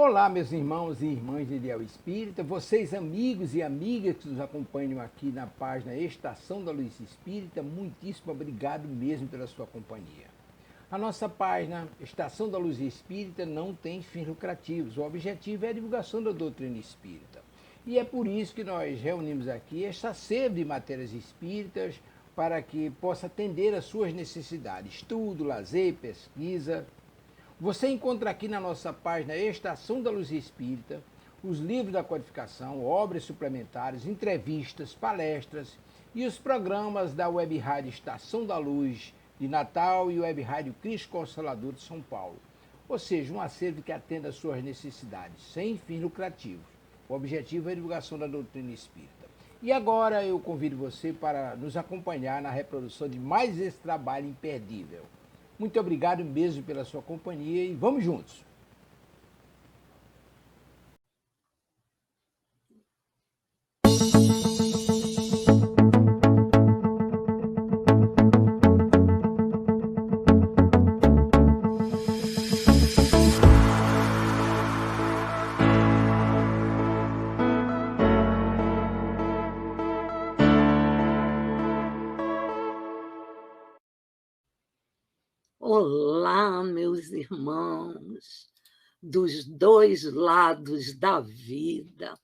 Olá, meus irmãos e irmãs de Ideal Espírita, vocês amigos e amigas que nos acompanham aqui na página Estação da Luz Espírita, muitíssimo obrigado mesmo pela sua companhia. A nossa página Estação da Luz Espírita não tem fins lucrativos, o objetivo é a divulgação da doutrina espírita. E é por isso que nós reunimos aqui esta sede de matérias espíritas para que possa atender às suas necessidades, estudo, lazer, pesquisa. Você encontra aqui na nossa página Estação da Luz Espírita os livros da codificação, obras suplementares, entrevistas, palestras e os programas da Web Rádio Estação da Luz de Natal e Web Rádio Cristo Consolador de São Paulo. Ou seja, um acervo que atenda às suas necessidades, sem fins lucrativos. O objetivo é a divulgação da doutrina espírita. E agora eu convido você para nos acompanhar na reprodução de mais esse trabalho imperdível. Muito obrigado mesmo pela sua companhia e vamos juntos. Olá, meus irmãos, dos dois lados da vida.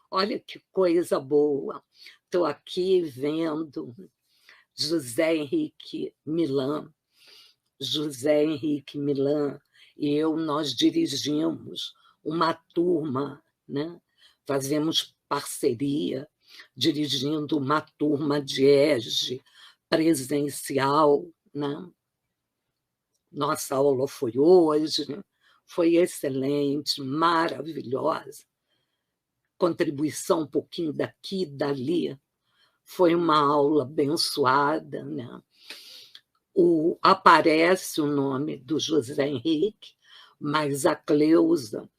Olha que coisa boa. Estou aqui vendo José Henrique Milan. José Henrique Milan e eu, nós dirigimos uma turma, né? Fazemos parceria, dirigindo uma turma de EGE presencial, né? Nossa aula foi hoje, foi excelente, maravilhosa. Contribuição um pouquinho daqui e dali. Foi uma aula abençoada, né? Aparece o nome do José Henrique, mas a Cleusa,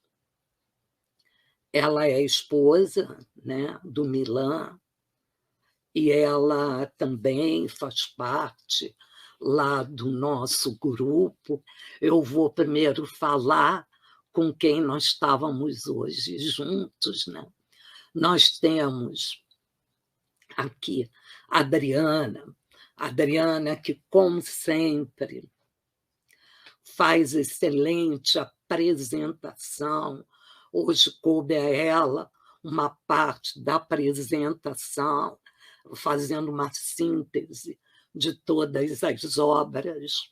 ela é esposa, né, do Milan, e ela também faz parte lá do nosso grupo. Eu vou primeiro falar com quem nós estávamos hoje juntos, né? Nós temos aqui a Adriana, que, como sempre, faz excelente apresentação. Hoje coube a ela uma parte da apresentação, fazendo uma síntese de todas as obras.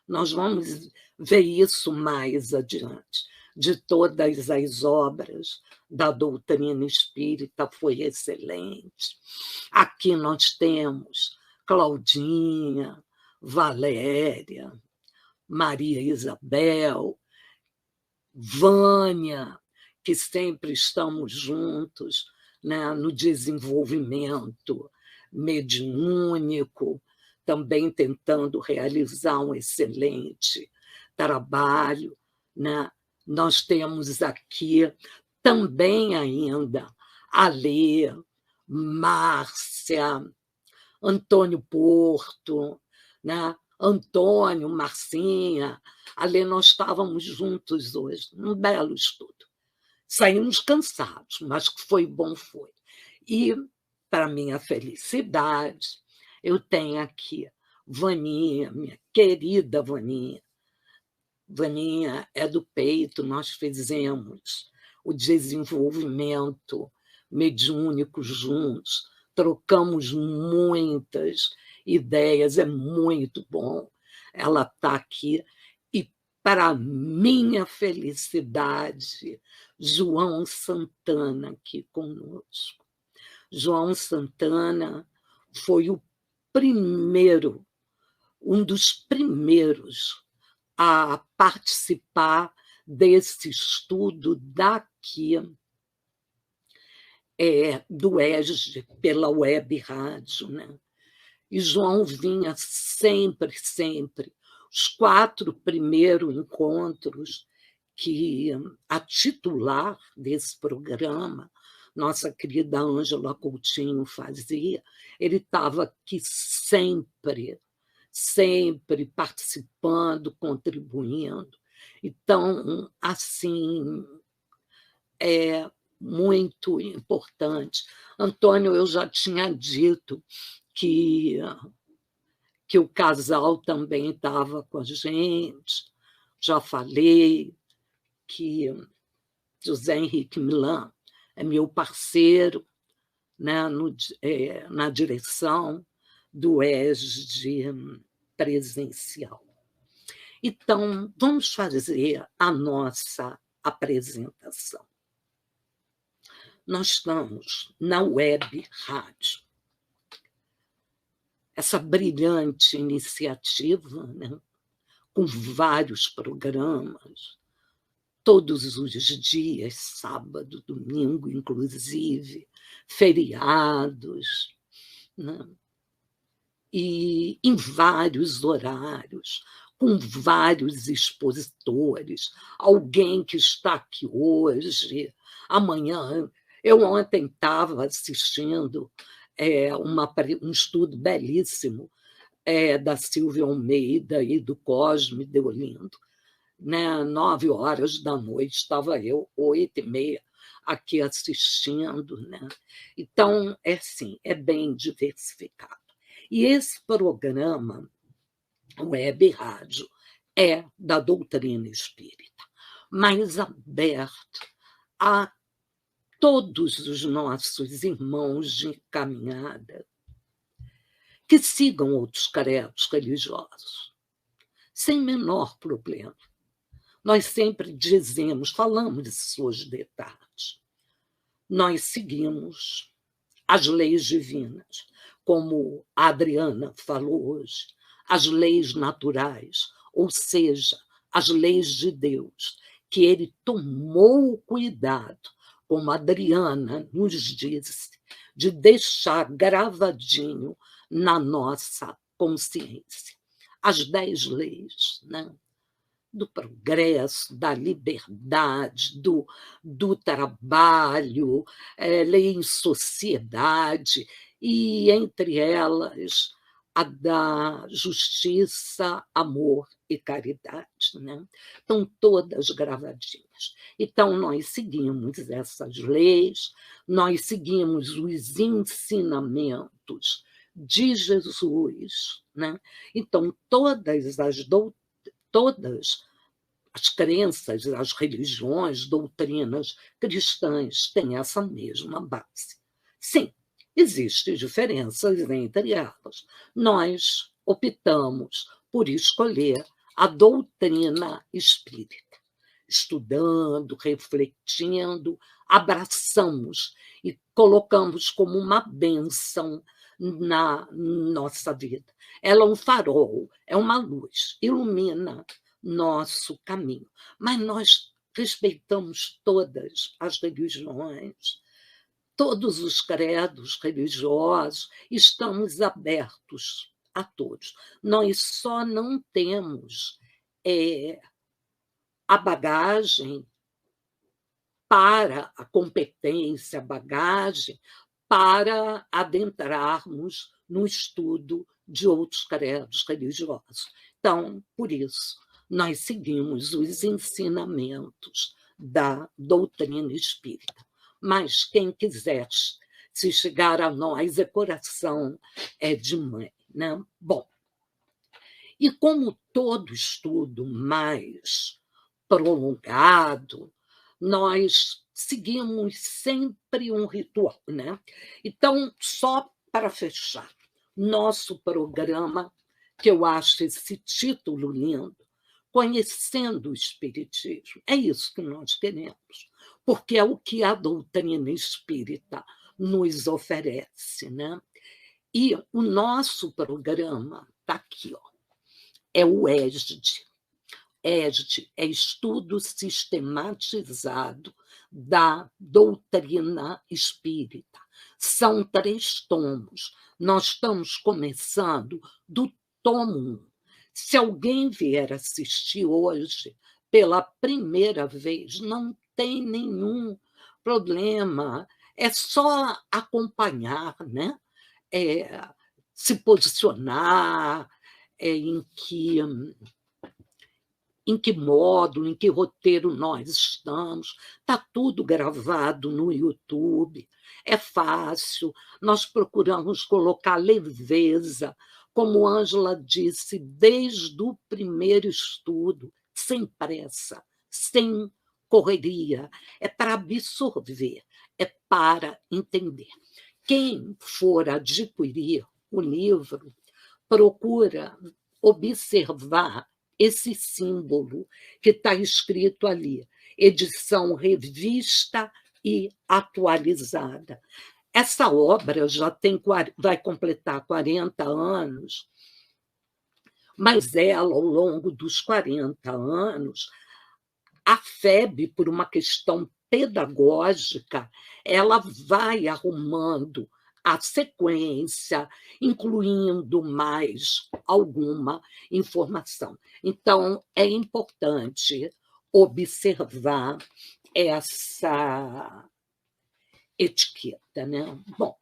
Nós vamos ver isso mais adiante. De todas as obras da doutrina espírita, foi excelente. Aqui nós temos Claudinha, Valéria, Maria Isabel, Vânia, que sempre estamos juntos, né, no desenvolvimento mediúnico, também tentando realizar um excelente trabalho, né? Nós temos aqui também ainda a Lê, Márcia, Antônio Porto, né? Antônio, Marcinha. Ali nós estávamos juntos hoje, num belo estudo. Saímos cansados, mas que foi bom, foi. E, para minha felicidade, eu tenho aqui Vaninha, minha querida Vaninha. Vaninha é do peito, nós fizemos o desenvolvimento mediúnico juntos, trocamos muitas ideias, é muito bom. Ela está aqui. E, para minha felicidade, João Santana aqui conosco. João Santana foi o primeiro, um dos primeiros a participar desse estudo daqui, do EGE, pela Web Rádio, né? E João vinha sempre, sempre. Os 4 primeiros encontros que a titular desse programa, nossa querida Ângela Coutinho, fazia, ele estava aqui sempre, sempre participando, contribuindo. Então, assim, é muito importante. Antônio, eu já tinha dito que o casal também estava com a gente, já falei que José Henrique Milan é meu parceiro, né, na direção do ESG presencial. Então, vamos fazer a nossa apresentação. Nós estamos na web rádio, essa brilhante iniciativa, né, com vários programas, todos os dias, sábado, domingo, inclusive, feriados, né, e em vários horários, com vários expositores, alguém que está aqui hoje, amanhã. Eu ontem estava assistindo um estudo belíssimo da Silvia Almeida e do Cosme Deolindo, né? 9 horas da noite, estava eu, 8h30, aqui assistindo. Né? Então, assim, é bem diversificado. E esse programa, web rádio, é da doutrina espírita, mas aberto a todos os nossos irmãos de caminhada que sigam outros credos religiosos, sem menor problema. Nós sempre dizemos, falamos de suas detalhes, nós seguimos as leis divinas, como a Adriana falou hoje, as leis naturais, ou seja, as leis de Deus, que ele tomou o cuidado, como a Adriana nos disse, de deixar gravadinho na nossa consciência. As 10 leis, né? Do progresso, da liberdade, do trabalho, lei em sociedade, e entre elas a da justiça, amor e caridade. Né? Estão todas gravadinhas. Então, nós seguimos essas leis, nós seguimos os ensinamentos de Jesus. Né? Então, todas as crenças, as religiões, doutrinas cristãs têm essa mesma base. Sim, existem diferenças entre elas. Nós optamos por escolher a doutrina espírita. Estudando, refletindo, abraçamos e colocamos como uma bênção na nossa vida. Ela é um farol, é uma luz, ilumina nosso caminho. Mas nós respeitamos todas as religiões, todos os credos religiosos, estamos abertos a todos. Nós só não temos a bagagem para a competência, a bagagem para adentrarmos no estudo de outros credos religiosos. Então, por isso, nós seguimos os ensinamentos da doutrina espírita. Mas quem quiser se chegar a nós, é coração de mãe. Né? Bom, e como todo estudo mais prolongado, nós seguimos sempre um ritual. Né? Então, só para fechar, nosso programa, que eu acho esse título lindo, Conhecendo o Espiritismo. É isso que nós queremos, porque é o que a doutrina espírita nos oferece. Né? E o nosso programa está aqui, ó, é o ESD. ESD é Estudo Sistematizado da Doutrina Espírita. São 3 tomos. Nós estamos começando do tomo 1. Se alguém vier assistir hoje pela primeira vez, não tem nenhum problema. É só acompanhar, né? Se posicionar em em que módulo, em que roteiro nós estamos. Está tudo gravado no YouTube. É fácil, nós procuramos colocar leveza, como Ângela disse, desde o primeiro estudo, sem pressa, sem correria. É para absorver, é para entender. Quem for adquirir o livro, procura observar esse símbolo que está escrito ali, edição revista e atualizada. Essa obra já vai completar 40 anos, mas ela, ao longo dos 40 anos, a FEB, por uma questão pedagógica, ela vai arrumando a sequência, incluindo mais alguma informação. Então, é importante observar essa etiqueta, né? Bom,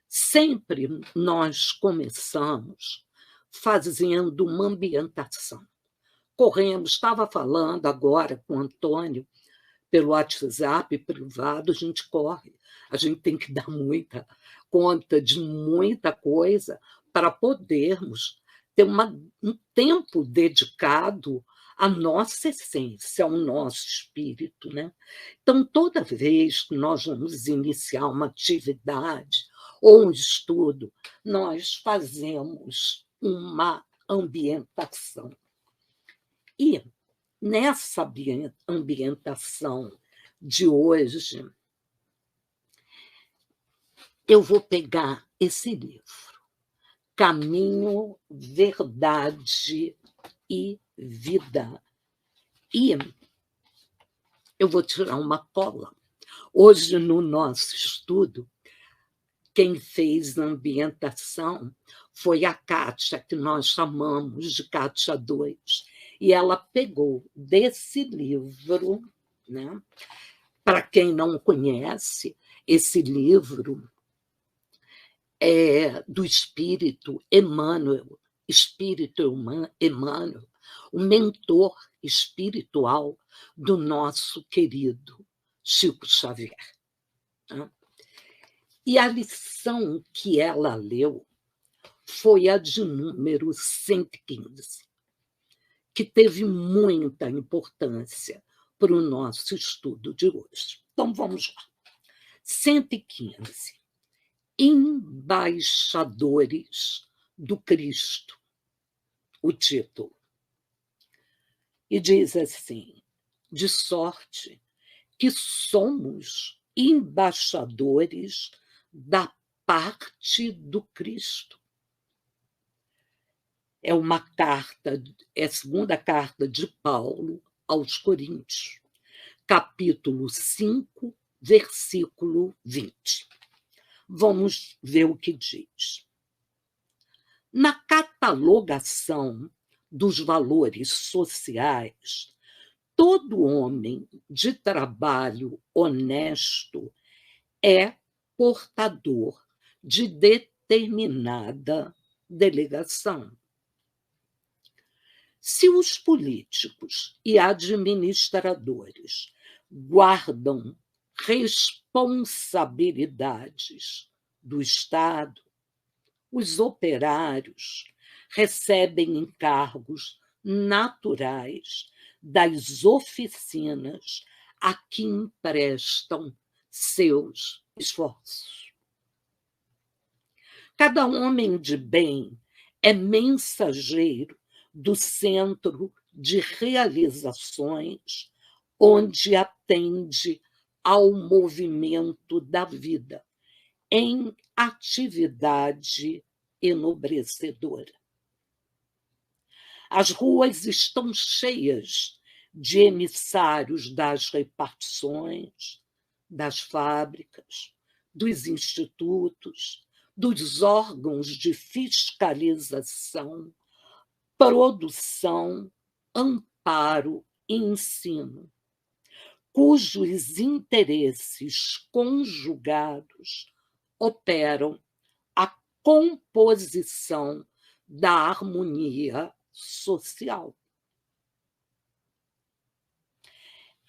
sempre nós começamos fazendo uma ambientação. Corremos, estava falando agora com o Antônio pelo WhatsApp privado, a gente corre, a gente tem que dar muita conta de muita coisa para podermos ter um tempo dedicado à nossa essência, ao nosso espírito, né? Então, toda vez que nós vamos iniciar uma atividade ou um estudo, nós fazemos uma ambientação. E nessa ambientação de hoje, eu vou pegar esse livro, Caminho, Verdade e Vida. E eu vou tirar uma cola. Hoje, no nosso estudo, quem fez a ambientação foi a Kátia, que nós chamamos de Kátia 2. E ela pegou desse livro, né? Para quem não conhece, esse livro é do Espírito Emmanuel, o mentor espiritual do nosso querido Chico Xavier. E a lição que ela leu foi a de número 115, que teve muita importância para o nosso estudo de hoje. Então, vamos lá. 115. Embaixadores do Cristo, o título. E diz assim: de sorte que somos embaixadores da parte do Cristo. É uma carta, é a segunda carta de Paulo aos Coríntios, capítulo 5, versículo 20. Vamos ver o que diz. Na catalogação dos valores sociais, todo homem de trabalho honesto é portador de determinada delegação. Se os políticos e administradores guardam responsabilidades do Estado, os operários recebem encargos naturais das oficinas a que emprestam seus esforços. Cada homem de bem é mensageiro do centro de realizações onde atende ao movimento da vida, em atividade enobrecedora. As ruas estão cheias de emissários das repartições, das fábricas, dos institutos, dos órgãos de fiscalização, produção, amparo e ensino, cujos interesses conjugados operam a composição da harmonia social.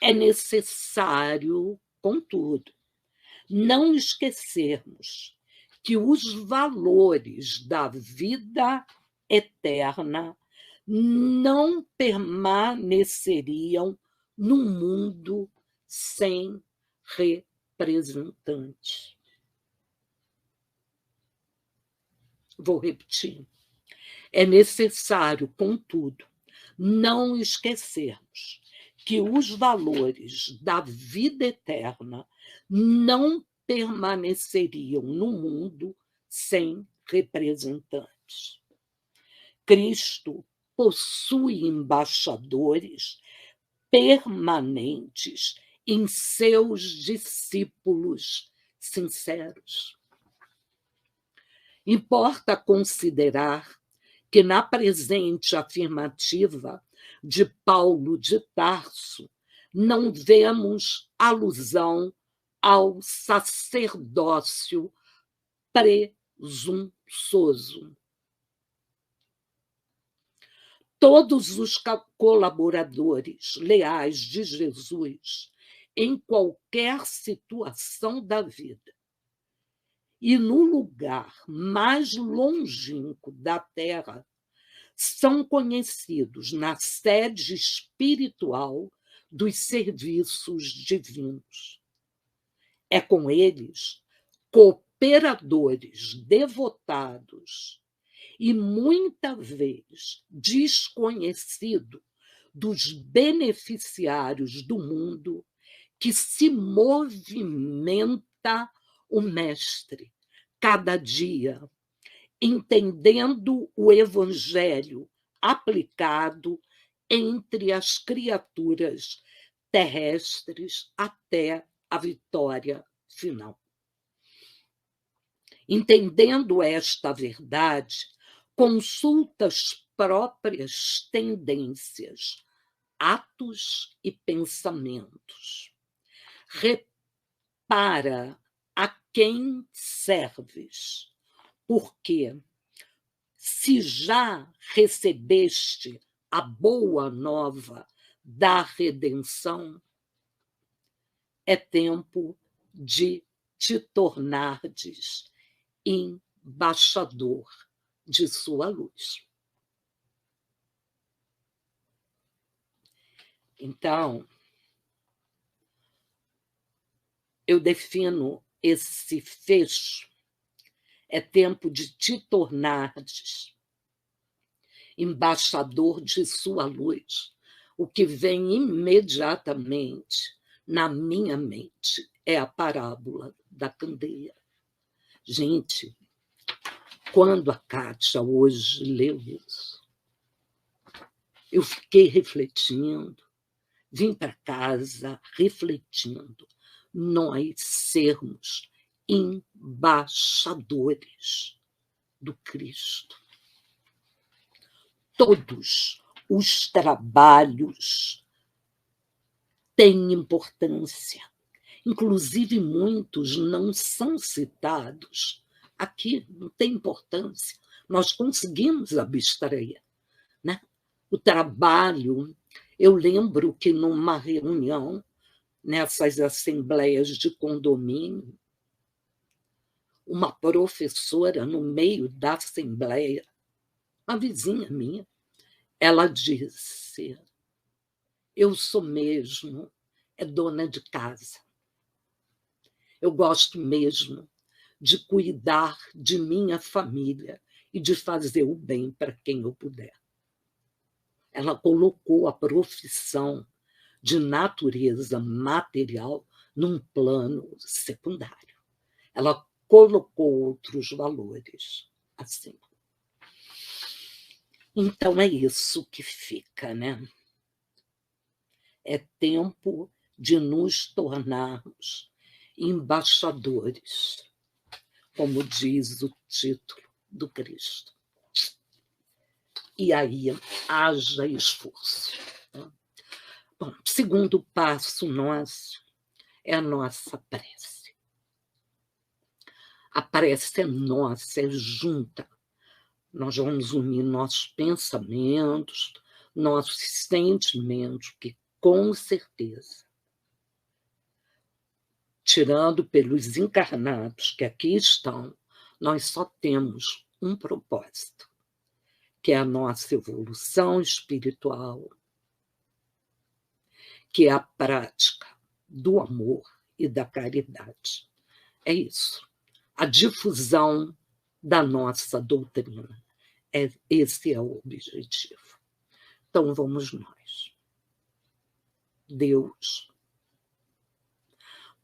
É necessário, contudo, não esquecermos que os valores da vida eterna não permaneceriam num mundo sem representante. Vou repetir. É necessário, contudo, não esquecermos que os valores da vida eterna não permaneceriam no mundo sem representantes. Cristo possui embaixadores permanentes em seus discípulos sinceros. Importa considerar que na presente afirmativa de Paulo de Tarso não vemos alusão ao sacerdócio presunçoso. Todos os colaboradores leais de Jesus, em qualquer situação da vida, e no lugar mais longínquo da Terra, são conhecidos na sede espiritual dos serviços divinos. É com eles, cooperadores devotados e muitas vezes desconhecido dos beneficiários do mundo, que se movimenta o Mestre, cada dia, entendendo o Evangelho aplicado entre as criaturas terrestres até a vitória final. Entendendo esta verdade, consulta as próprias tendências, atos e pensamentos. Repara a quem serves, porque se já recebeste a boa nova da redenção, é tempo de te tornardes embaixador de sua luz. Então, eu defino esse fecho, é tempo de te tornares embaixador de sua luz. O que vem imediatamente na minha mente é a parábola da candeia. Gente, quando a Kátia hoje leu isso, eu fiquei refletindo, vim para casa refletindo, nós sermos embaixadores do Cristo. Todos os trabalhos têm importância, inclusive muitos não são citados. Aqui não tem importância, nós conseguimos abstrair, né? O trabalho, eu lembro que numa reunião, nessas assembleias de condomínio, uma professora, no meio da assembleia, uma vizinha minha, ela disse: eu sou mesmo dona de casa. Eu gosto mesmo de cuidar de minha família e de fazer o bem para quem eu puder. Ela colocou a profissão de natureza material num plano secundário. Ela colocou outros valores acima. Então é isso que fica, né? É tempo de nos tornarmos embaixadores, como diz o título do Cristo. E aí haja esforço. Bom, segundo passo nosso é a nossa prece. A prece é nossa, é junta. Nós vamos unir nossos pensamentos, nossos sentimentos, que com certeza tirando pelos encarnados que aqui estão, nós só temos um propósito, que é a nossa evolução espiritual, que é a prática do amor e da caridade. É isso. A difusão da nossa doutrina. Esse é o objetivo. Então, vamos nós. Deus,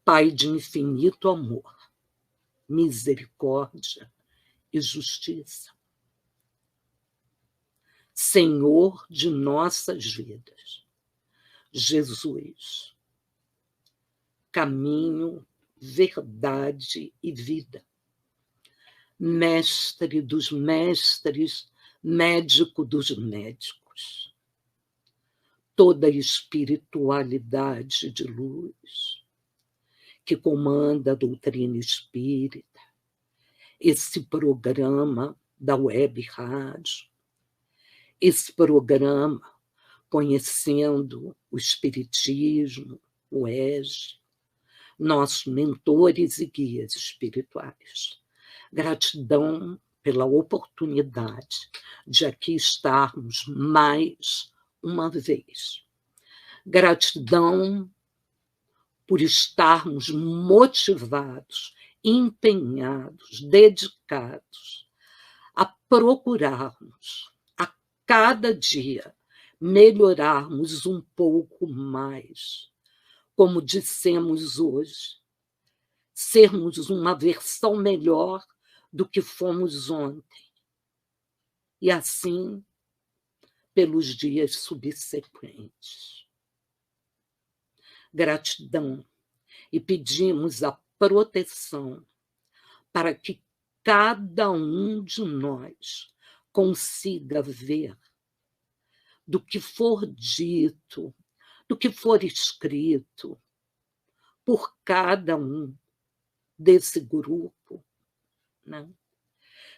Pai de infinito amor, misericórdia e justiça, Senhor de nossas vidas, Jesus, caminho, verdade e vida, mestre dos mestres, médico dos médicos, toda espiritualidade de luz que comanda a doutrina espírita, esse programa da web rádio, esse programa conhecendo o Espiritismo, o EGE, nossos mentores e guias espirituais. Gratidão pela oportunidade de aqui estarmos mais uma vez. Gratidão por estarmos motivados, empenhados, dedicados a procurarmos a cada dia melhorarmos um pouco mais. Como dissemos hoje, sermos uma versão melhor do que fomos ontem. E assim, pelos dias subsequentes. Gratidão. E pedimos a proteção para que cada um de nós consiga ver do que for dito, do que for escrito por cada um desse grupo, né?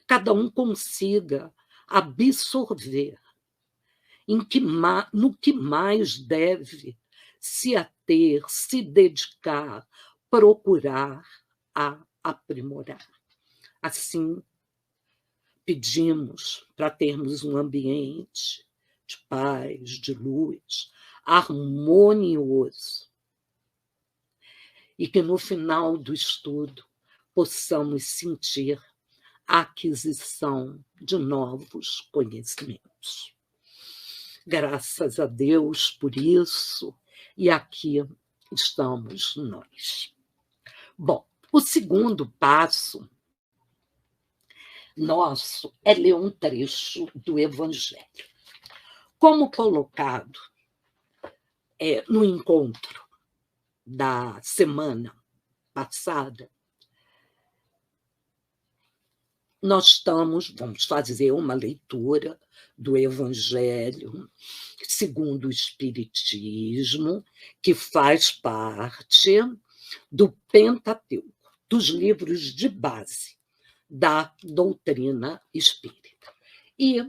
Cada um consiga absorver no que mais deve se ater, se dedicar, procurar a aprimorar. Assim, pedimos para termos um ambiente de paz, de luz, harmonioso, e que no final do estudo possamos sentir a aquisição de novos conhecimentos. Graças a Deus por isso, e aqui estamos nós. Bom, o segundo passo nosso é ler um trecho do Evangelho. Como colocado no encontro da semana passada, nós vamos fazer uma leitura do Evangelho segundo o Espiritismo, que faz parte do Pentateuco, dos livros de base da doutrina espírita. E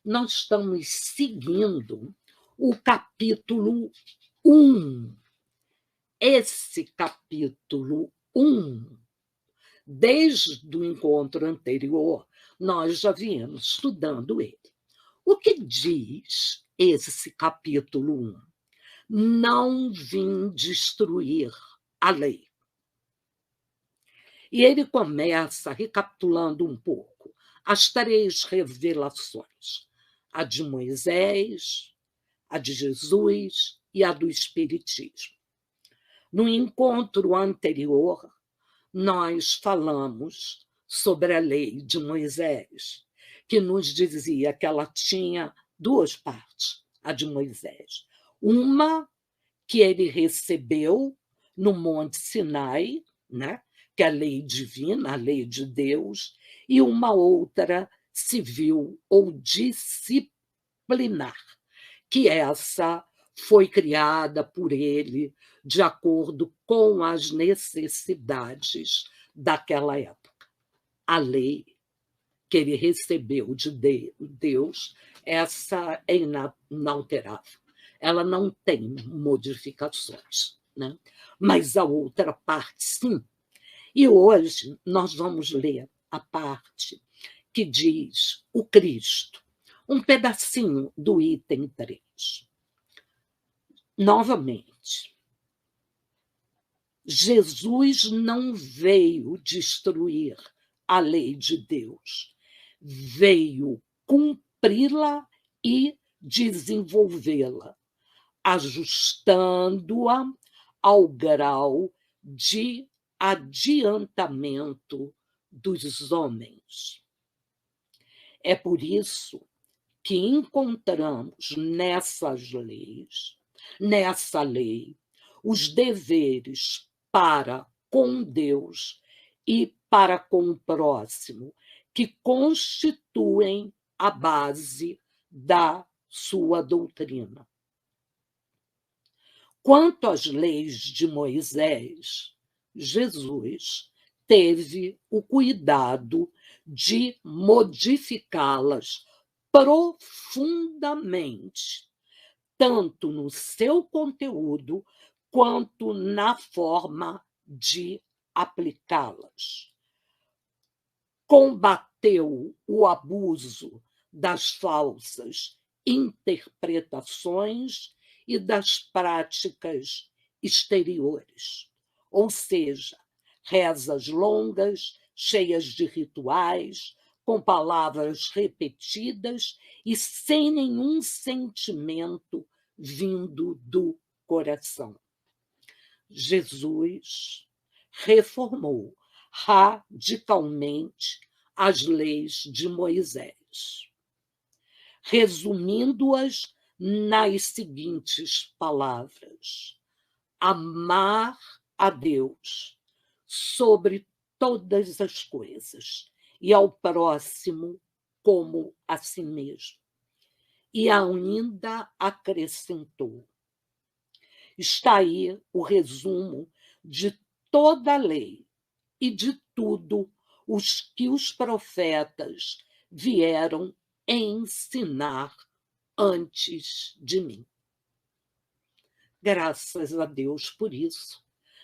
nós estamos seguindo o capítulo 1. Esse capítulo 1, desde o encontro anterior, nós já viemos estudando ele. O que diz esse capítulo 1? Não vim destruir a lei. E ele começa recapitulando um pouco as 3 revelações: a de Moisés, a de Jesus e a do Espiritismo. No encontro anterior, nós falamos sobre a lei de Moisés, que nos dizia que ela tinha 2 partes, a de Moisés. Uma que ele recebeu no Monte Sinai, né, que é a lei divina, a lei de Deus, e uma outra civil ou disciplinar, que essa foi criada por ele de acordo com as necessidades daquela época. A lei que ele recebeu de Deus, essa é inalterável. Ela não tem modificações. né? Mas a outra parte, sim. E hoje nós vamos ler a parte que diz o Cristo, um pedacinho do item 3. Novamente, Jesus não veio destruir a lei de Deus, veio cumpri-la e desenvolvê-la, ajustando-a ao grau de adiantamento dos homens. É por isso que encontramos nessa lei, os deveres para com Deus e para com o próximo, que constituem a base da sua doutrina. Quanto às leis de Moisés, Jesus teve o cuidado de modificá-las profundamente, tanto no seu conteúdo quanto na forma de aplicá-las. Combateu o abuso das falsas interpretações e das práticas exteriores, ou seja, rezas longas, cheias de rituais, com palavras repetidas e sem nenhum sentimento vindo do coração. Jesus reformou radicalmente as leis de Moisés, resumindo-as nas seguintes palavras: amar a Deus sobre todas as coisas e ao próximo como a si mesmo. E ainda acrescentou: está aí o resumo de toda a lei e de tudo os que os profetas vieram ensinar antes de mim. Graças a Deus por isso,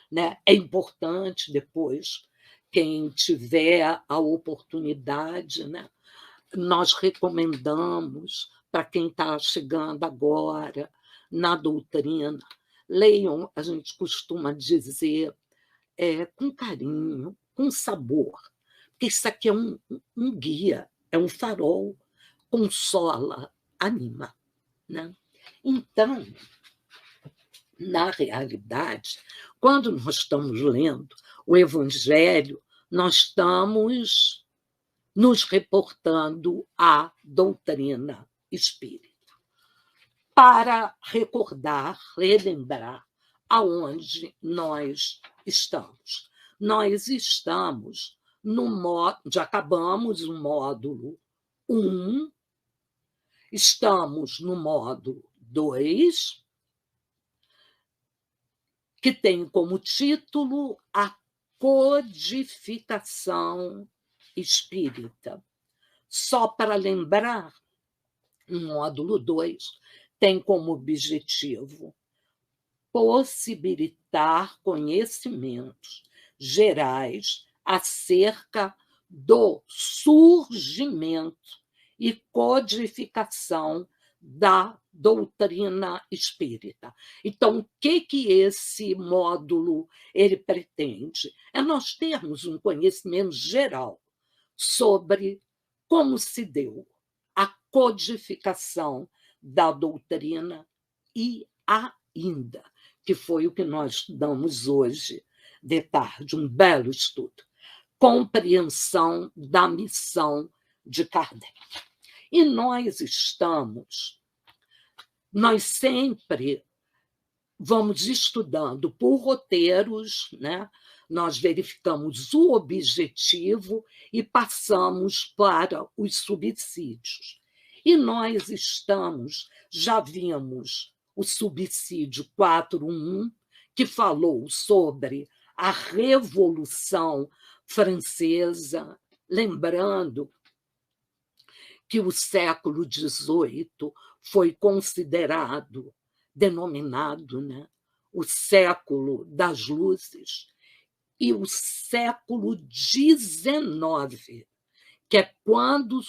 né? É importante depois, quem tiver a oportunidade, né? Nós recomendamos para quem está chegando agora na doutrina, leiam, a gente costuma dizer, com carinho, com sabor, porque isso aqui é um guia, é um farol, consola, anima, né? Então, na realidade, quando nós estamos lendo o Evangelho, nós estamos nos reportando à doutrina espírita, para recordar, relembrar aonde nós estamos. Nós estamos já acabamos o módulo 1, estamos no módulo 2, que tem como título a codificação espírita. Só para lembrar, o módulo 2 tem como objetivo possibilitar conhecimentos gerais acerca do surgimento e codificação da doutrina espírita. Então, o que esse módulo ele pretende? É nós termos um conhecimento geral sobre como se deu a codificação da doutrina e ainda, que foi o que nós estudamos hoje de tarde, um belo estudo, compreensão da missão de Kardec. E nós sempre vamos estudando por roteiros, né? Nós verificamos o objetivo e passamos para os subsídios. E nós já vimos o subsídio 4.1, que falou sobre a Revolução Francesa, lembrando que o século XVIII foi denominado, né, o século das luzes, e o século XIX, que é quando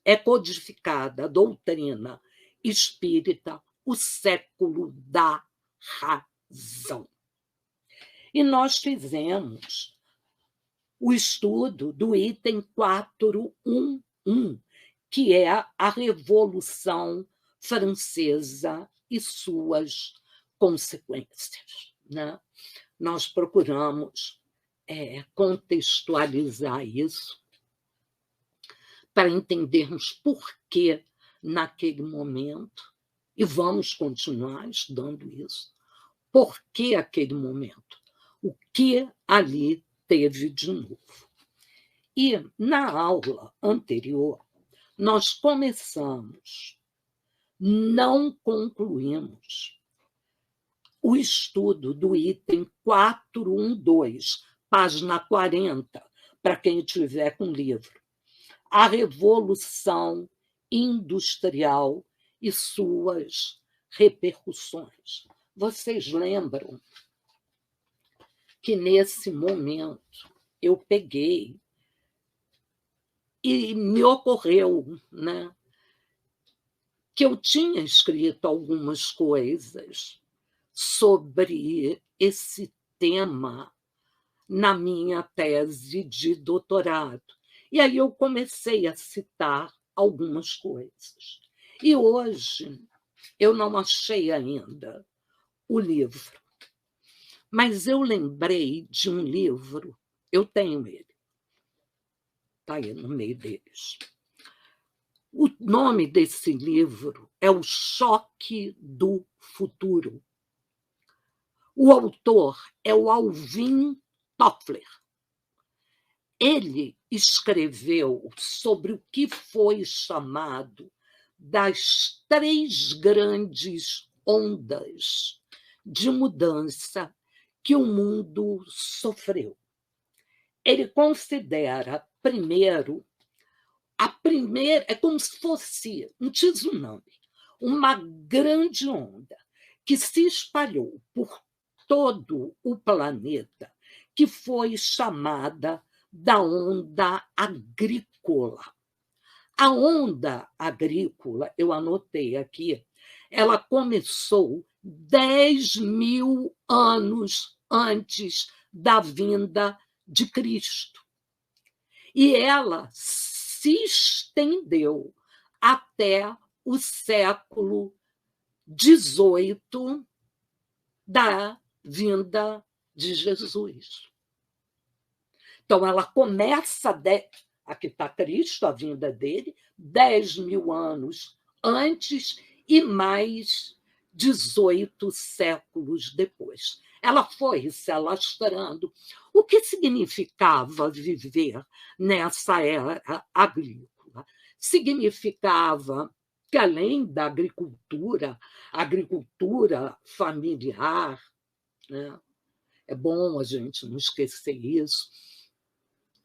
é codificada a doutrina espírita, o século da razão. E nós fizemos o estudo do item 411, que é a Revolução Francesa e suas consequências, né? Nós procuramos contextualizar isso para entendermos por que, naquele momento, e vamos continuar estudando isso, por que aquele momento, o que ali teve de novo. E, na aula anterior, nós começamos, não concluímos o estudo do item 412, página 40, para quem tiver com o livro. A Revolução Industrial e suas repercussões. Vocês lembram que, nesse momento, eu peguei e me ocorreu, né, que eu tinha escrito algumas coisas sobre esse tema na minha tese de doutorado. E aí eu comecei a citar algumas coisas. E hoje eu não achei ainda o livro, mas eu lembrei de um livro, eu tenho ele, está aí no meio deles. O nome desse livro é O Choque do Futuro. O autor é o Alvin Toffler. Ele escreveu sobre o que foi chamado das 3 grandes ondas de mudança que o mundo sofreu. Ele considera, primeiro, a primeira, é como se fosse um tsunami, uma grande onda que se espalhou por todo o planeta, que foi chamada da onda agrícola. A onda agrícola, eu anotei aqui, ela começou 10.000 anos antes da vinda de Cristo. E ela se estendeu até o século XVIII da vinda de Jesus. Então, ela começa, aqui está Cristo, a vinda dele, 10.000 anos antes e mais 18 séculos depois. Ela foi se alastrando. O que significava viver nessa era agrícola? Significava que, além da agricultura familiar, né? É bom a gente não esquecer isso,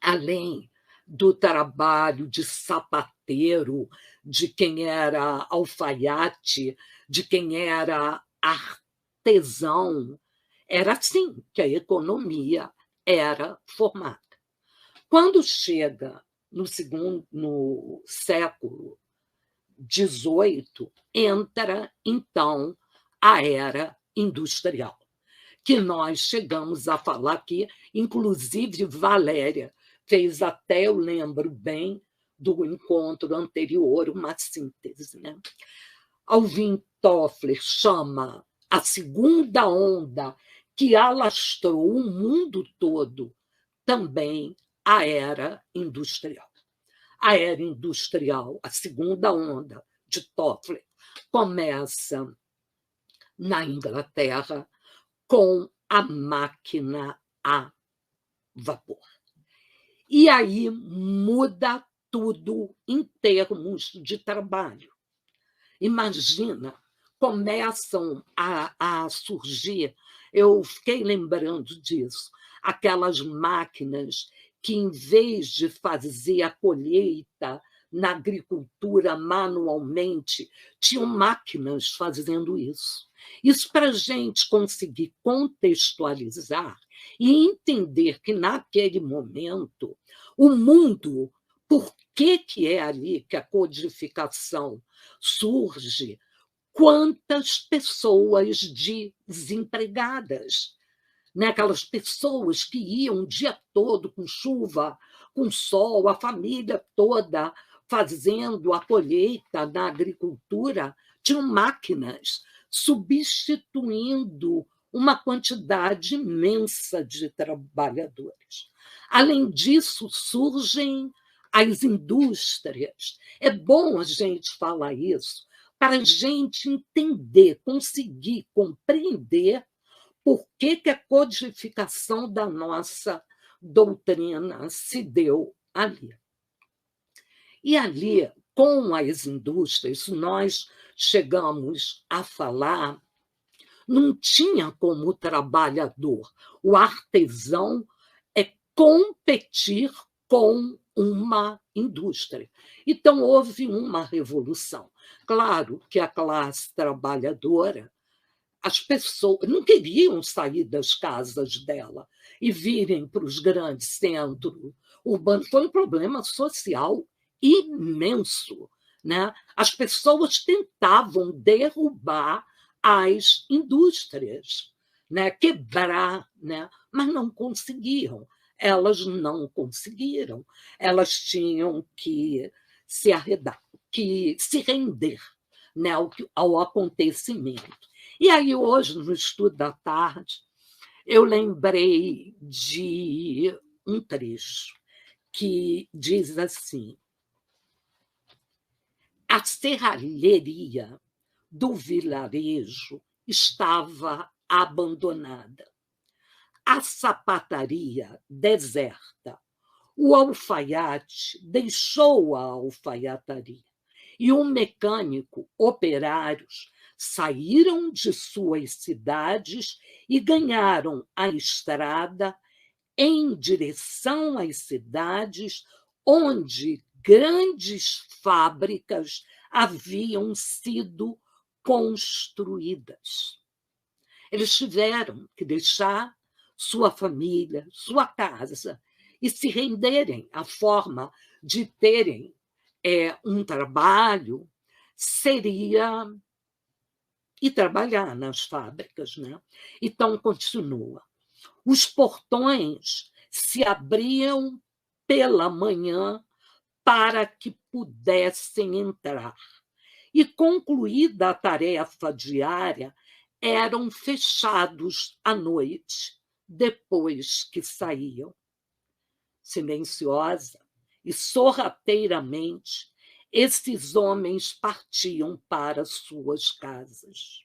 além do trabalho de sapateiro, de quem era alfaiate, de quem era artesão, era assim que a economia era formada. Quando chega no século XVIII, entra, então, a era industrial, que nós chegamos a falar aqui, inclusive Valéria fez até, eu lembro bem, do encontro anterior, uma síntese, né? Alvin Toffler chama a segunda onda que alastrou o mundo todo também a era industrial. A era industrial, a segunda onda de Toffler, começa na Inglaterra com a máquina a vapor. E aí muda tudo em termos de trabalho. Imagina, começam a surgir, eu fiquei lembrando disso, aquelas máquinas que, em vez de fazer a colheita na agricultura manualmente, tinham máquinas fazendo isso. Isso para a gente conseguir contextualizar e entender que, naquele momento, o mundo, por que é ali que a codificação surge? Quantas pessoas desempregadas, né? Aquelas pessoas que iam o dia todo com chuva, com sol, a família toda fazendo a colheita na agricultura, tinham máquinas substituindo uma quantidade imensa de trabalhadores. Além disso, surgem as indústrias. É bom a gente falar isso, para a gente entender, conseguir compreender por que a codificação da nossa doutrina se deu ali. E ali, com as indústrias, nós chegamos a falar, não tinha como o trabalhador, o artesão, competir com uma indústria. Então, houve uma revolução. Claro que a classe trabalhadora, as pessoas não queriam sair das casas dela e virem para os grandes centros urbanos. Foi um problema social imenso, né? As pessoas tentavam derrubar as indústrias, né? Quebrar, né? Mas não conseguiram. Elas não conseguiram. Elas tinham que se arredar, que se render, né, ao acontecimento. E aí, hoje, no estudo da tarde, eu lembrei de um trecho que diz assim: a serralheria do vilarejo estava abandonada, a sapataria deserta, o alfaiate deixou a alfaiataria e o mecânico, operários, saíram de suas cidades e ganharam a estrada em direção às cidades onde grandes fábricas haviam sido construídas. Eles tiveram que deixar sua família, sua casa, e se renderem à forma de terem um trabalho, seria ir trabalhar nas fábricas, né? Então, continua. Os portões se abriam pela manhã para que pudessem entrar. E, concluída a tarefa diária, eram fechados à noite, depois que saíam. Silenciosa e sorrateiramente, esses homens partiam para suas casas.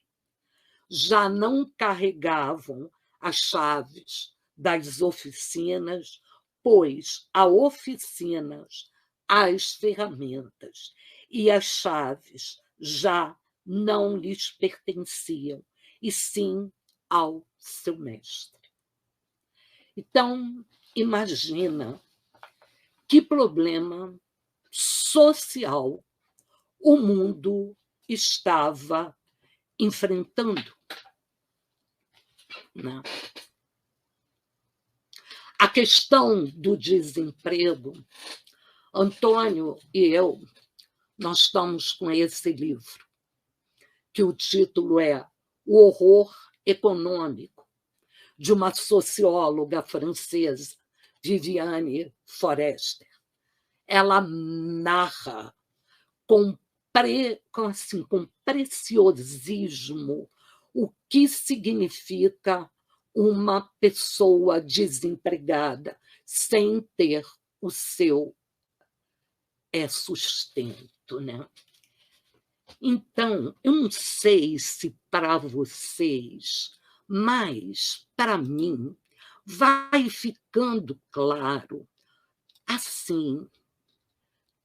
Já não carregavam as chaves das oficinas, pois a oficinas as ferramentas e as chaves já não lhes pertenciam, e sim ao seu mestre. Então, imagina que problema social o mundo estava enfrentando, né? A questão do desemprego, Antônio e eu, nós estamos com esse livro, que o título é O Horror Econômico, de uma socióloga francesa, Viviane Forester. Ela narra com preciosismo o que significa uma pessoa desempregada sem ter o seu sustento, né? Então, eu não sei se para vocês, mas para mim vai ficando claro assim,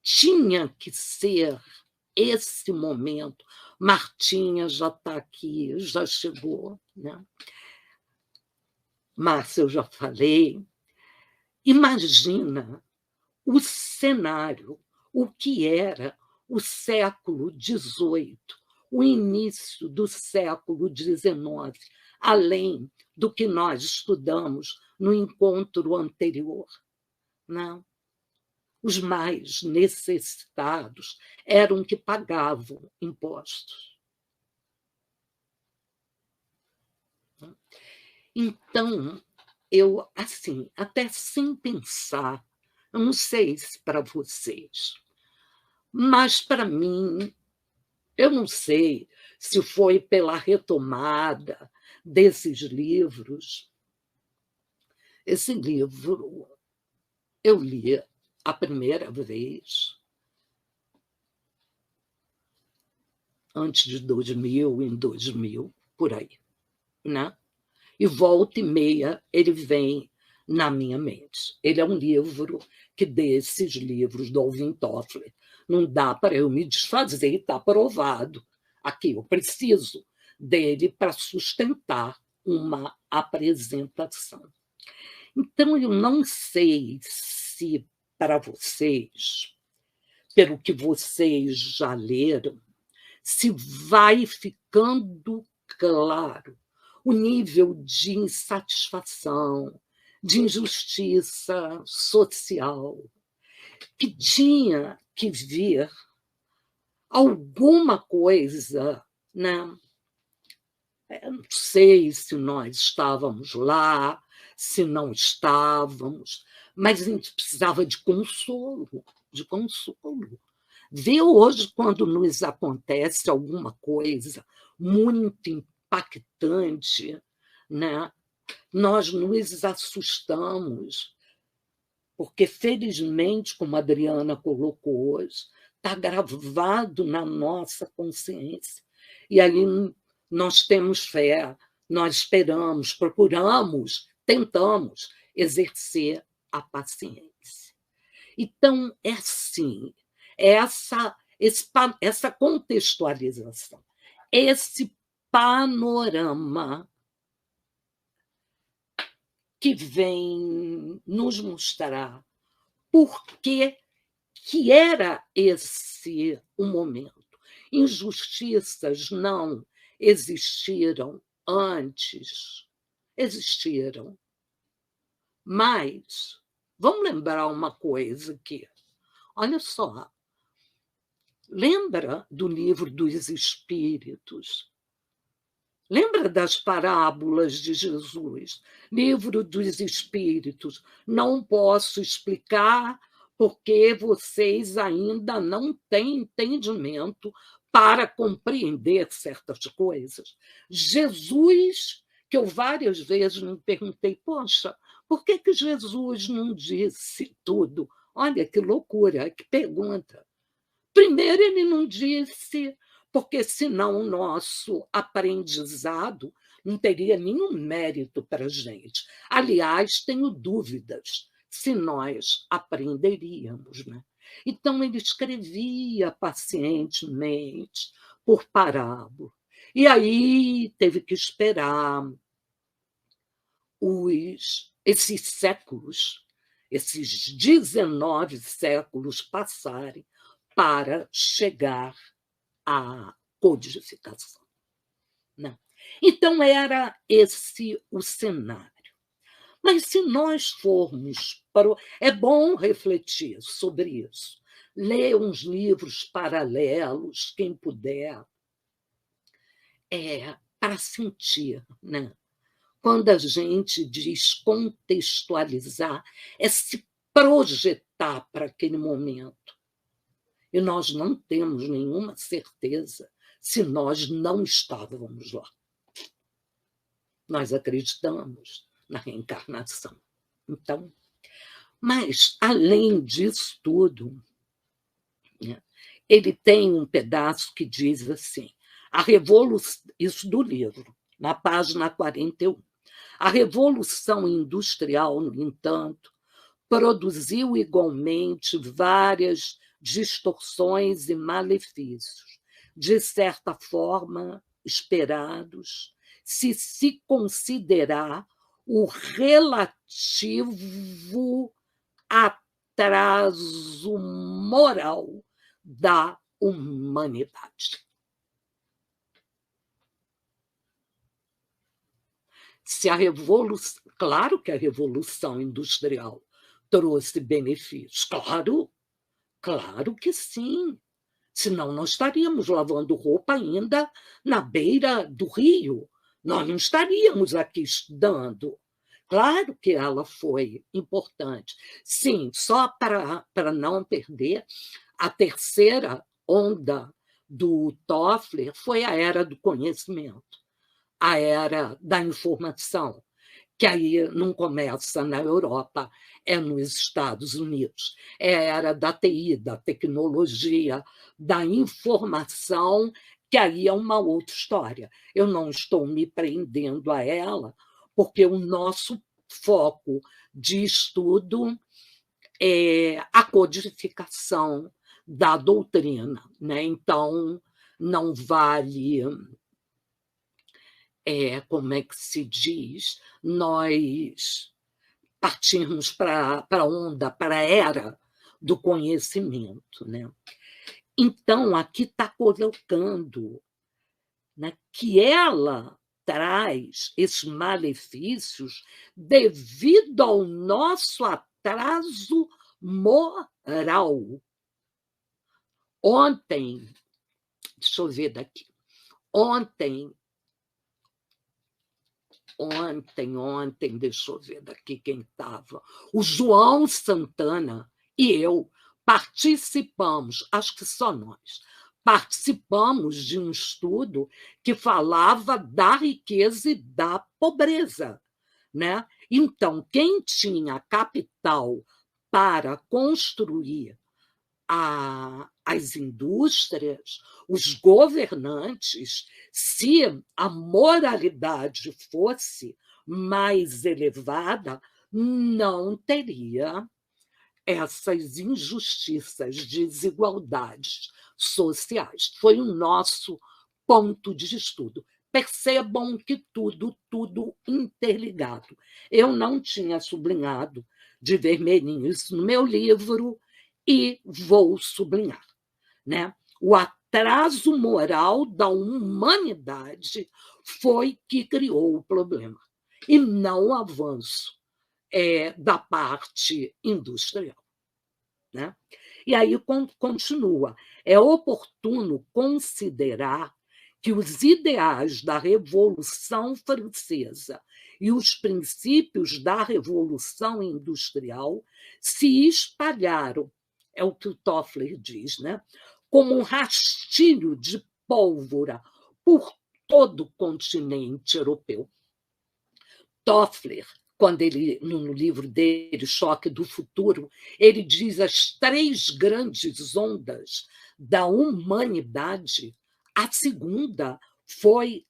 tinha que ser esse momento. Martinha já está aqui, já chegou, né? Márcia, eu já falei. Imagina o cenário, o que era o século XVIII, o início do século XIX, além do que nós estudamos no encontro anterior. Não. Os mais necessitados eram que pagavam impostos. Então, eu, assim, até sem pensar, eu não sei se para vocês, mas para mim, eu não sei se foi pela retomada desses livros. Esse livro eu li a primeira vez antes de 2000, em 2000, por aí, né? E volta e meia ele vem na minha mente. Ele é um livro que, desses livros do Alvin Toffler, não dá para eu me desfazer, está provado. Aqui, eu preciso dele para sustentar uma apresentação. Então, eu não sei se para vocês, pelo que vocês já leram, se vai ficando claro o nível de insatisfação, de injustiça social, que tinha que vir alguma coisa, né? Eu não sei se nós estávamos lá, se não estávamos, mas a gente precisava de consolo, de consolo. Vê hoje, quando nos acontece alguma coisa muito impactante, né? Nós nos assustamos, porque, felizmente, como a Adriana colocou hoje, está gravado na nossa consciência. E aí nós temos fé, nós esperamos, procuramos, tentamos exercer a paciência. Então, é assim, essa contextualização, esse panorama que vem nos mostrar por que era esse o momento. Injustiças não existiram antes, existiram. Mas vamos lembrar uma coisa aqui. Olha só, lembra do Livro dos Espíritos? Lembra das parábolas de Jesus? Livro dos Espíritos. Não posso explicar porque vocês ainda não têm entendimento para compreender certas coisas. Jesus, que eu várias vezes me perguntei, poxa, por que Jesus não disse tudo? Olha que loucura, que pergunta. Primeiro, ele não disse, porque senão o nosso aprendizado não teria nenhum mérito para a gente. Aliás, tenho dúvidas se nós aprenderíamos, né? Então, ele escrevia pacientemente, por parábola. E aí teve que esperar esses séculos, esses 19 séculos passarem para chegar à codificação. Não. Então, era esse o cenário. Mas, se nós formos para é bom refletir sobre isso, ler uns livros paralelos, quem puder, para sentir, né? Quando a gente diz contextualizar, é se projetar para aquele momento. E nós não temos nenhuma certeza se nós não estávamos lá. Nós acreditamos na reencarnação. Então, mas, além disso tudo, né, ele tem um pedaço que diz assim, a revolução, isso do livro, na página 41, a Revolução Industrial, no entanto, produziu igualmente várias distorções e malefícios, de certa forma esperados, se considerar o relativo atraso moral da humanidade. Se a revolução, claro que a Revolução Industrial trouxe benefícios, claro que sim. Senão nós estaríamos lavando roupa ainda na beira do rio. Nós não estaríamos aqui estudando. Claro que ela foi importante. Sim, só para não perder, a terceira onda do Toffler foi a era do conhecimento, a era da informação, que aí não começa na Europa, é nos Estados Unidos. É a era da TI, da tecnologia, da informação, que aí é uma outra história. Eu não estou me prendendo a ela, porque o nosso foco de estudo é a codificação da doutrina, né? Então, não vale, como é que se diz, nós partirmos para a onda, para a era do conhecimento, né? Então, aqui está colocando, né, que ela traz esses malefícios devido ao nosso atraso moral. Ontem, deixa eu ver daqui, ontem, deixa eu ver daqui quem estava, o João Santana e eu participamos, acho que só nós, participamos de um estudo que falava da riqueza e da pobreza, né? Então, quem tinha capital para construir as indústrias, os governantes, se a moralidade fosse mais elevada, não teria essas injustiças, desigualdades sociais. Foi o nosso ponto de estudo. Percebam que tudo interligado. Eu não tinha sublinhado de vermelhinho isso no meu livro e vou sublinhar, né? O atraso moral da humanidade foi que criou o problema, e não o avanço da parte industrial, né? E aí continua. É oportuno considerar que os ideais da Revolução Francesa e os princípios da Revolução Industrial se espalharam, é o que o Toffler diz, né, como um rastilho de pólvora por todo o continente europeu. Toffler, quando ele, no livro dele, Choque do Futuro, ele diz as 3 grandes ondas da humanidade. A segunda foi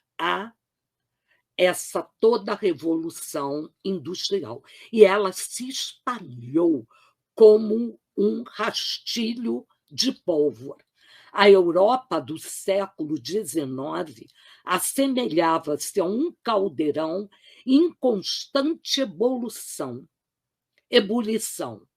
essa toda a Revolução Industrial. E ela se espalhou como um rastilho de pólvora. A Europa do século XIX assemelhava-se a um caldeirão em constante ebulição,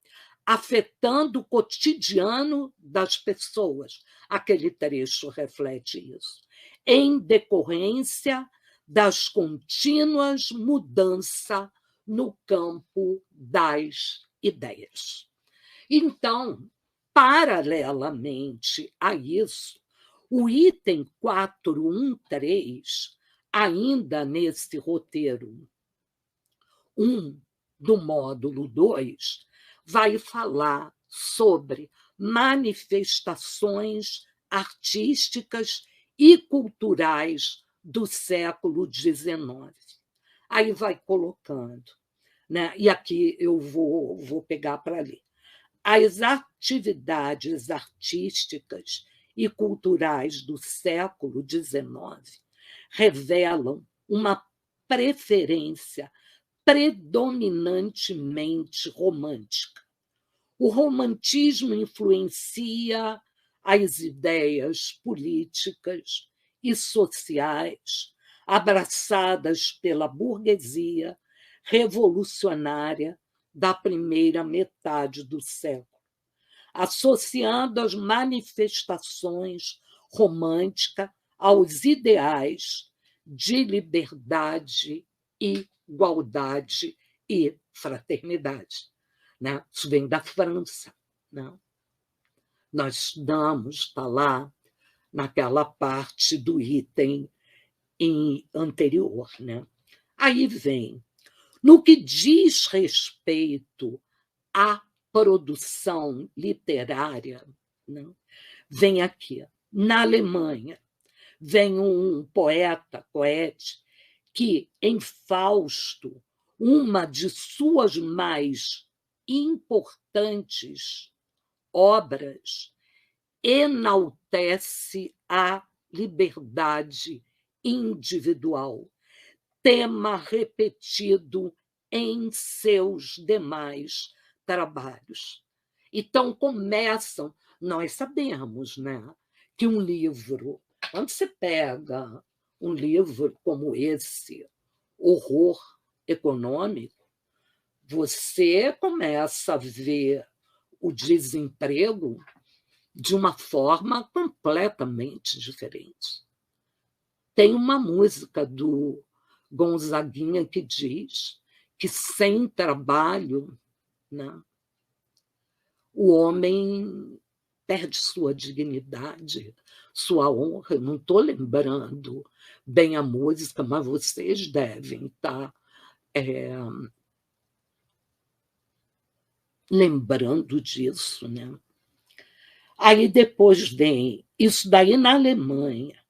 afetando o cotidiano das pessoas. Aquele trecho reflete isso, em decorrência das contínuas mudanças no campo das ideias. Então, paralelamente a isso, o item 413, ainda nesse roteiro 1 do módulo 2, vai falar sobre manifestações artísticas e culturais do século XIX. Aí vai colocando, né? E aqui eu vou pegar para ler. As atividades artísticas e culturais do século XIX revelam uma preferência predominantemente romântica. O romantismo influencia as ideias políticas e sociais abraçadas pela burguesia revolucionária da primeira metade do século, associando as manifestações românticas aos ideais de liberdade, igualdade e fraternidade. Né? Isso vem da França. Né? Nós estudamos, está lá, naquela parte do item anterior. Né? Aí vem, no que diz respeito à produção literária, né? Vem aqui, na Alemanha, vem um poeta que, em Fausto, uma de suas mais importantes obras, enaltece a liberdade individual, tema repetido em seus demais trabalhos. Então, começam, nós sabemos, né, que um livro, quando você pega um livro como esse, Horror Econômico, você começa a ver o desemprego de uma forma completamente diferente. Tem uma música do Gonzaguinha que diz que sem trabalho, né, o homem perde sua dignidade, sua honra. Eu não estou lembrando bem a música, mas vocês devem estar lembrando disso. Né? Aí depois vem isso daí na Alemanha.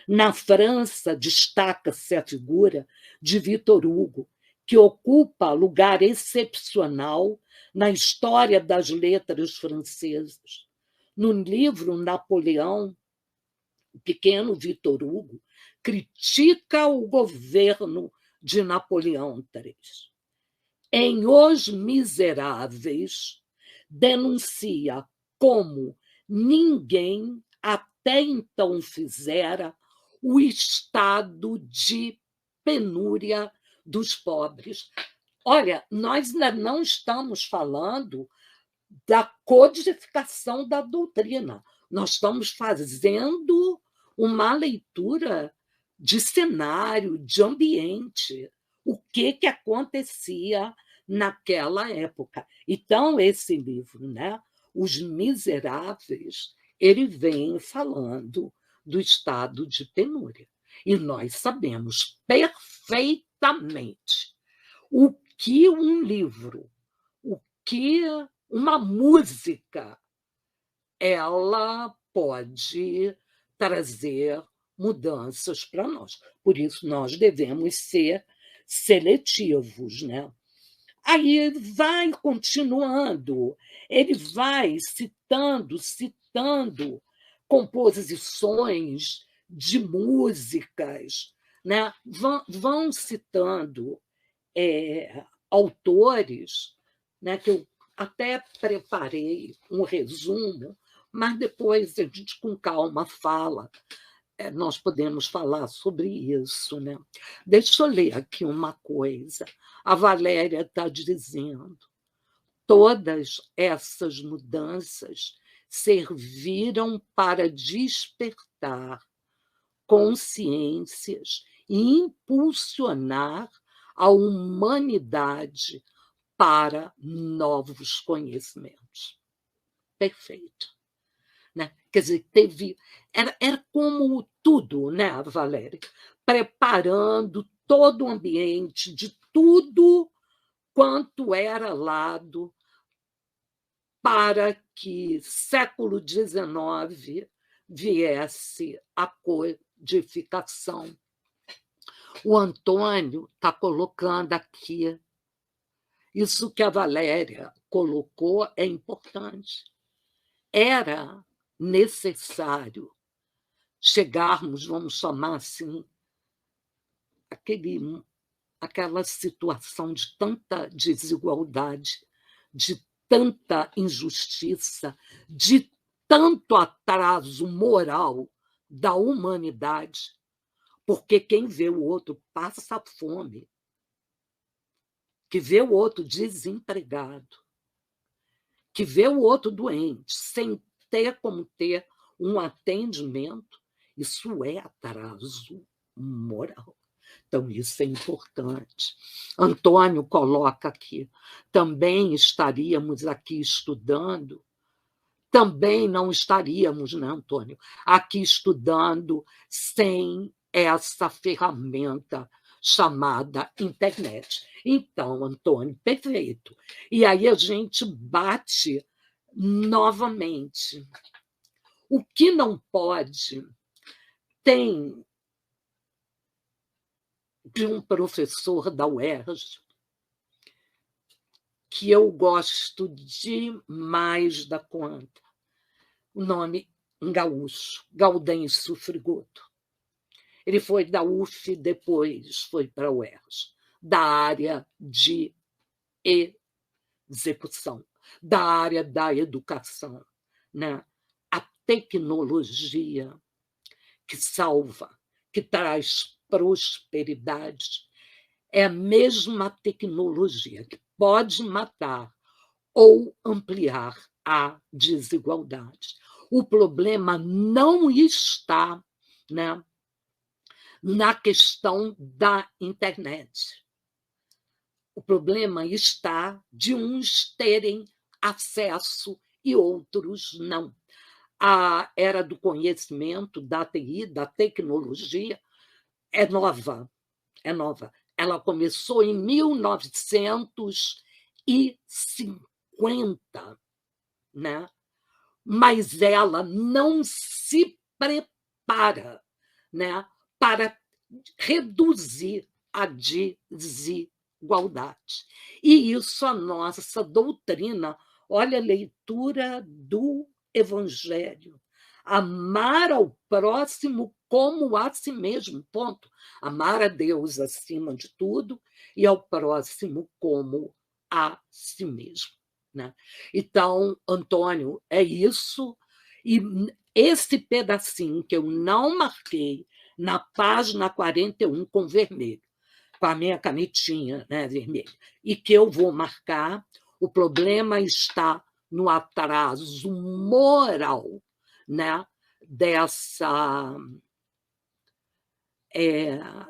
Na França, destaca-se a figura de Victor Hugo, que ocupa lugar excepcional na história das letras francesas. No livro Napoleão, o pequeno Victor Hugo critica o governo de Napoleão III. Em Os Miseráveis, denuncia como ninguém até então fizera o estado de penúria dos pobres. Olha, nós ainda não estamos falando da codificação da doutrina, nós estamos fazendo uma leitura de cenário, de ambiente, o que acontecia naquela época. Então, esse livro, né, Os Miseráveis, ele vem falando do estado de penúria. E nós sabemos perfeitamente o que um livro, o que uma música, ela pode trazer mudanças para nós. Por isso, nós devemos ser seletivos. Né? Aí vai continuando, ele vai citando composições de músicas, né? Vão citando autores, né? Que eu até preparei um resumo, mas depois a gente, com calma, fala. Nós podemos falar sobre isso. Né? Deixa eu ler aqui uma coisa. A Valéria está dizendo: todas essas mudanças serviram para despertar consciências e impulsionar a humanidade para novos conhecimentos. Perfeito. Né? Quer dizer, era como tudo, né, Valéria? Preparando todo o ambiente de tudo quanto era lado para que século XIX viesse a codificação. O Antônio está colocando aqui. Isso que a Valéria colocou é importante. Era necessário chegarmos, vamos chamar assim, aquela situação de tanta desigualdade, de tanta injustiça, de tanto atraso moral da humanidade, porque quem vê o outro passa fome. que vê o outro desempregado, que vê o outro doente, sem ter como ter um atendimento, isso é atraso moral. Então, isso é importante. Antônio coloca aqui, também estaríamos aqui estudando, também não estaríamos, né, Antônio, aqui estudando sem essa ferramenta chamada internet. Então, Antônio, perfeito. E aí a gente bate novamente. O que não pode tem de um professor da UERJ que eu gosto demais da conta. O nome um gaúcho, Gaudêncio Frigoto. Ele foi da UF, depois foi para a UERJ, da área de execução, da área da educação, né? A tecnologia que salva, que traz prosperidade, é a mesma tecnologia que pode matar ou ampliar a desigualdade. O problema não está, né, na questão da internet. O problema está de uns terem acesso e outros não. A era do conhecimento, da TI, da tecnologia, é nova. É nova. Ela começou em 1950, né? Mas ela não se prepara, né, para reduzir a desigualdade. E isso a nossa doutrina, olha a leitura do Evangelho. Amar ao próximo como a si mesmo, ponto. Amar a Deus acima de tudo e ao próximo como a si mesmo, né? Então, Antônio, é isso. E esse pedacinho que eu não marquei na página 41 com vermelho, com a minha canetinha, né, vermelha, e que eu vou marcar, o problema está no atraso moral, né,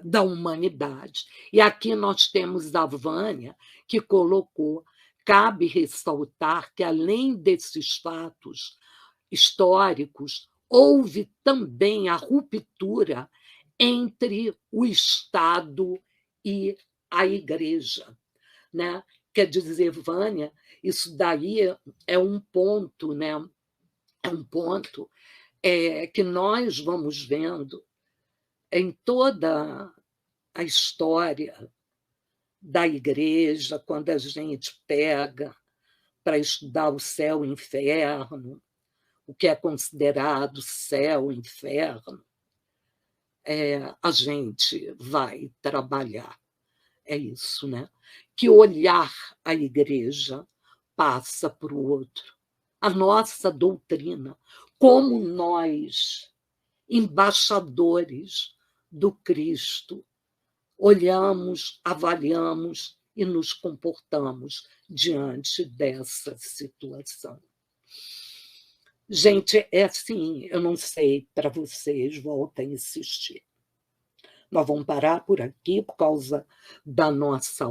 da humanidade. E aqui nós temos a Vânia, que colocou, cabe ressaltar que, além desses fatos históricos, houve também a ruptura entre o Estado e a Igreja, né? Quer dizer, Vânia, isso daí é um ponto, né? É um ponto que nós vamos vendo em toda a história da Igreja, quando a gente pega para estudar o céu e o inferno, o que é considerado céu e inferno, a gente vai trabalhar. É isso, né? Que olhar a Igreja passa para o outro. A nossa doutrina, como nós, embaixadores do Cristo, olhamos, avaliamos e nos comportamos diante dessa situação. Gente, é assim, eu não sei para vocês, volto a insistir. Nós vamos parar por aqui por causa da nossa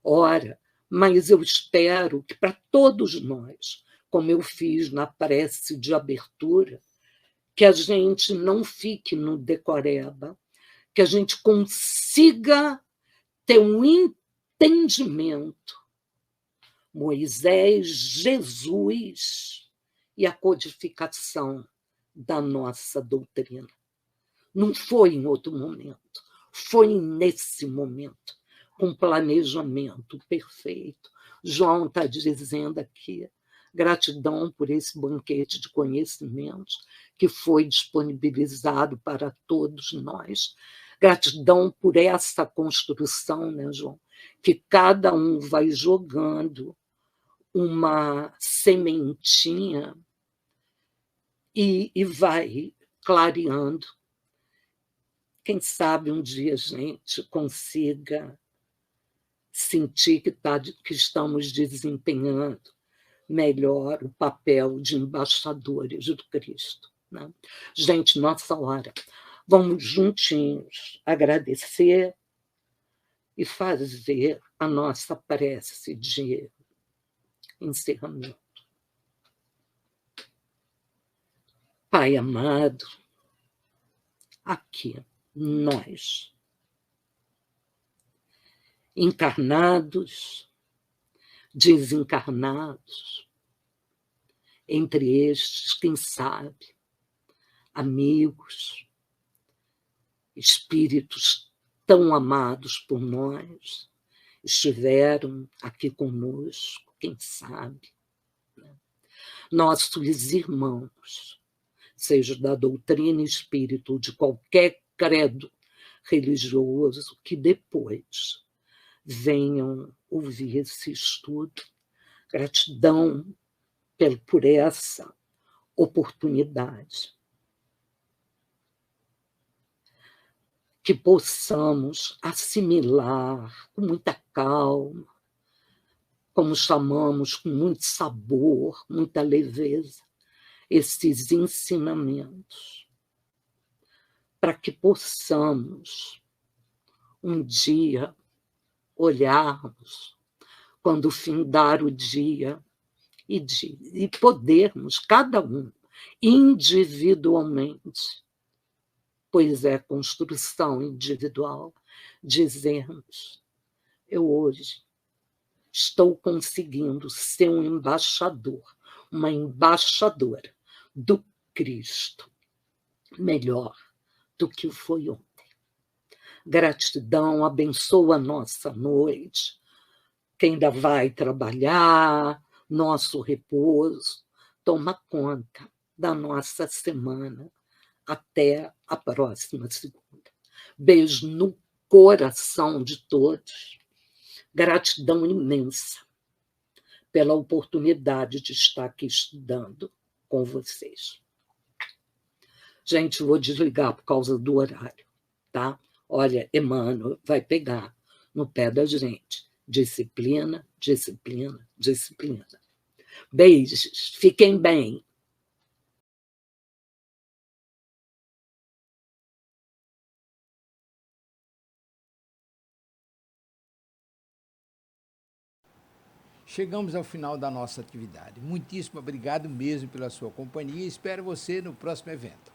hora, mas eu espero que para todos nós, como eu fiz na prece de abertura, que a gente não fique no decoreba, que a gente consiga ter um entendimento. Moisés, Jesus e a codificação da nossa doutrina. Não foi em outro momento, foi nesse momento, com planejamento perfeito. João está dizendo aqui, gratidão por esse banquete de conhecimentos que foi disponibilizado para todos nós. Gratidão por essa construção, né, João? Que cada um vai jogando uma sementinha e vai clareando. Quem sabe um dia a gente consiga sentir que estamos desempenhando melhor o papel de embaixadores do Cristo, né? Gente, nossa hora. Vamos juntinhos agradecer e fazer a nossa prece de encerramento. Pai amado, aqui nós, encarnados, desencarnados, entre estes, quem sabe, amigos, espíritos tão amados por nós, estiveram aqui conosco, quem sabe, né? Nossos irmãos, seja da doutrina espírita ou de qualquer credo religioso, que depois venham ouvir esse estudo. Gratidão por essa oportunidade. Que possamos assimilar com muita calma, como chamamos, com muito sabor, muita leveza, esses ensinamentos, para que possamos um dia olharmos, quando findar o dia, e podermos, cada um, individualmente, pois é construção individual, dizermos: eu hoje estou conseguindo ser um embaixador, uma embaixadora do Cristo, melhor do que foi ontem. Gratidão, abençoa a nossa noite, quem ainda vai trabalhar, nosso repouso, toma conta da nossa semana. Até a próxima segunda. Beijo no coração de todos. Gratidão imensa pela oportunidade de estar aqui estudando com vocês. Gente, vou desligar por causa do horário, tá? Olha, Emmanuel vai pegar no pé da gente. Disciplina, disciplina, disciplina. Beijos, fiquem bem. Chegamos ao final da nossa atividade. Muitíssimo obrigado mesmo pela sua companhia e espero você no próximo evento.